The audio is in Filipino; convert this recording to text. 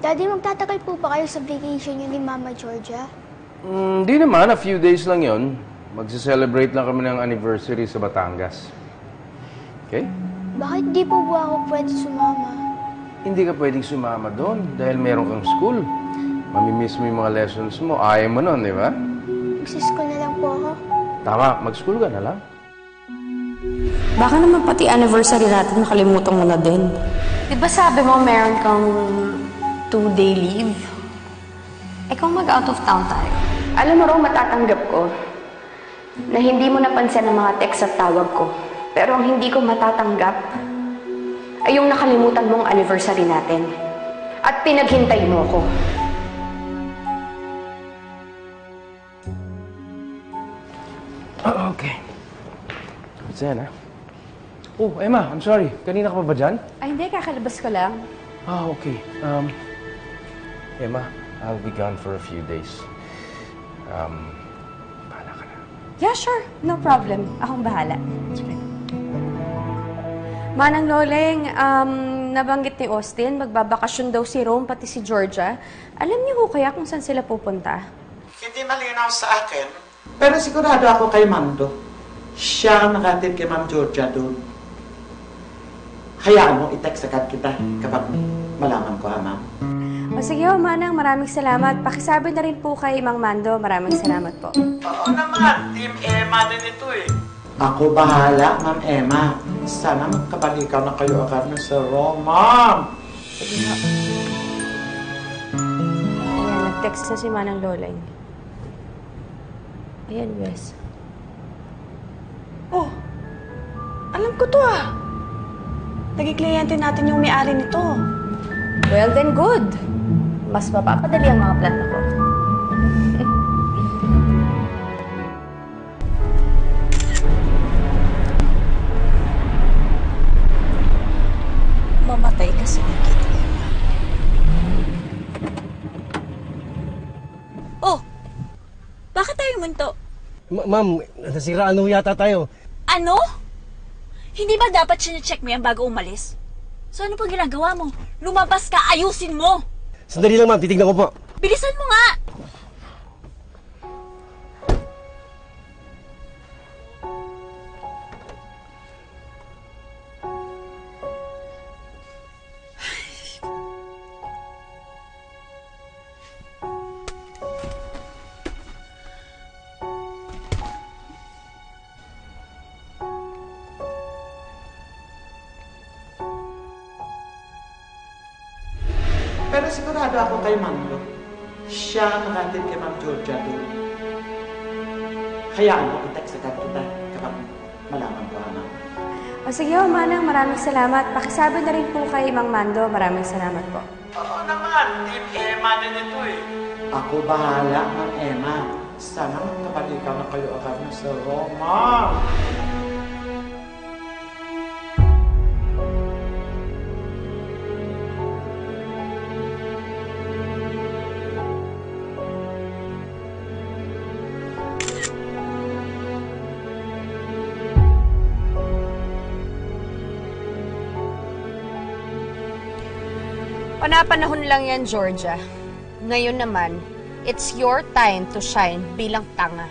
Daddy, magtatagal po ba kayo sa vacation niyo ni Mama Georgia? Hindi naman. A few days lang yon. Magse-celebrate lang kami ng anniversary sa Batangas. Okay? Bakit di po ba ako pwede sumama? Hindi ka pwedeng sumama doon dahil meron kang school. Mamimiss mo yung mga lessons mo. Ayaw mo nun, di ba? Magsiskool na lang po ako. Tama, mag-school ka na lang. Baka naman pati anniversary natin nakalimutan mo na din. Di ba sabi mo meron kang 2-day leave? Eh kung mag-out of town tayo? Alam mo raw matatanggap ko na hindi mo napansin ang mga text at tawag ko. Pero ang hindi ko matatanggap ay yung nakalimutan mong anniversary natin. At pinaghintay mo ko. Oh, okay. It's yan, ha? Oh, Emma, I'm sorry. Kanina ka pa ba dyan? Ay hindi, kakalabas ko lang. Ah, okay. Emma, I'll be gone for a few days. Bahala ka na. Yeah, sure. No problem. Akong bahala. Sige. Manang Loleng, nabanggit ni Austin, magbabakasyon daw si Rome pati si Georgia. Alam niyo ho kaya kung saan sila pupunta? Hindi malinaw sa akin, pero sigurado ako kay Mando. Siya ang nakatid kay Ma'am Georgia doon. Hayaan mo, i-text agad kita kapag malaman ko, ha, Ma'am? O sige ho, Manang, maraming salamat. Pakisabi na rin po kay Mang Mando. Maraming salamat po. Oo naman, Team Emma din ito eh. Ako bahala, Ma'am Emma. Sana magkabalikan na kayo agad na sa Rome, Ma'am. Sige ho. Ayan, nag-text na si Manang Loleng. Ayan, Wes. Oh, alam ko to ah. Naging kliyente natin yung may-ari nito. Well, then good. Mas mapapadali ang mga plano ko. Mamatay ka sa higit, Emma. Oh! Bakit tayo munto? Ma'am, nasiraan ho yata tayo. Ano? Hindi ba dapat sinecheck mo yan bago umalis? So ano pa ginagawa mo? Lumabas ka, ayusin mo! Sandali lang, ma'am. Titignan ko po. Bilisan mo nga! Pero sigurado ako kay Mando. Siya ang nakatid kay Ma'am Georgia doon. Hayaan mo, i-text agad kita kapag malaman ko, ha, Ma'am? O sige ho, Manang, maraming salamat. Pakisabi na rin po kay Mang Mando. Maraming salamat po. Oo naman, Team Emma din ito eh. Ako bahala, Ma'am Emma. Sana magkabalikan na kayo agad na sa Rome, Ma'am. Panapanahon lang yan, Georgia. Ngayon naman, it's your time to shine bilang tanga.